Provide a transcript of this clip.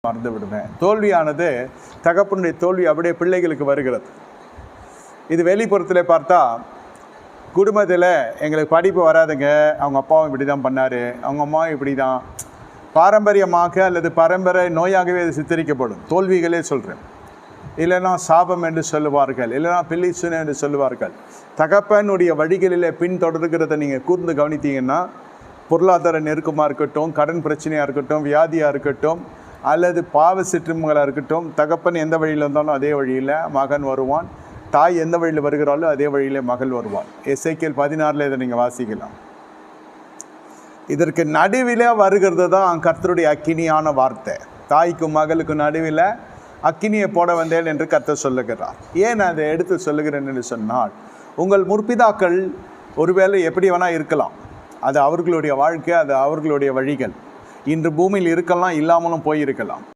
மறந்து விடுவேன். தோல்வியானது தகப்பனுடைய தோல்வி அப்படியே பிள்ளைகளுக்கு வருகிறது. இது வெளிப்புறத்தில் பார்த்தா குடும்பத்தில் எங்களுக்கு படிப்பு வராதுங்க, அவங்க அப்பாவும் இப்படி தான் பண்ணார், அவங்க அம்மாவும் இப்படி தான், பாரம்பரியமாக அல்லது பரம்பரை நோயாகவே அது சித்தரிக்கப்படும். தோல்விகளே சொல்கிறேன். இல்லைனா சாபம் என்று சொல்லுவார்கள், இல்லைனா பில்லிசுனை என்று சொல்லுவார்கள். தகப்பனுடைய வழிகளில் பின்தொடர்கிறத நீங்கள் கூர்ந்து கவனித்தீங்கன்னா, பொருளாதார நெருக்கமாக இருக்கட்டும், கடன் பிரச்சனையாக இருக்கட்டும், வியாதியாக இருக்கட்டும், அல்லது பாவ சிற்றங்களாக இருக்கட்டும், தகப்பன் எந்த வழியில் இருந்தாலும் அதே வழியில் மகன் வருவான், தாய் எந்த வழியில் வருகிறாலும் அதே வழியில் மகள் வருவான். எசேக்கியேல் 16 இதை நீங்கள் வாசிக்கலாம். இதற்கு நடுவில் வருகிறது தான் கர்த்தருடைய அக்கினியான வார்த்தை. தாய்க்கும் மகளுக்கும் நடுவில் அக்கினியை போட வந்தேன் என்று கர்த்தர் சொல்லுகிறார். ஏன் அதை எடுத்து சொல்லுகிறேன் என்று சொன்னால், உங்கள் முற்பிதாக்கள் ஒருவேளை எப்படி வேணால் இருக்கலாம், அது அவர்களுடைய வாழ்க்கை, அது அவர்களுடைய வழிகள். இன்று பூமியில் இருக்கலாம், இல்லாமலும் போயிருக்கலாம்.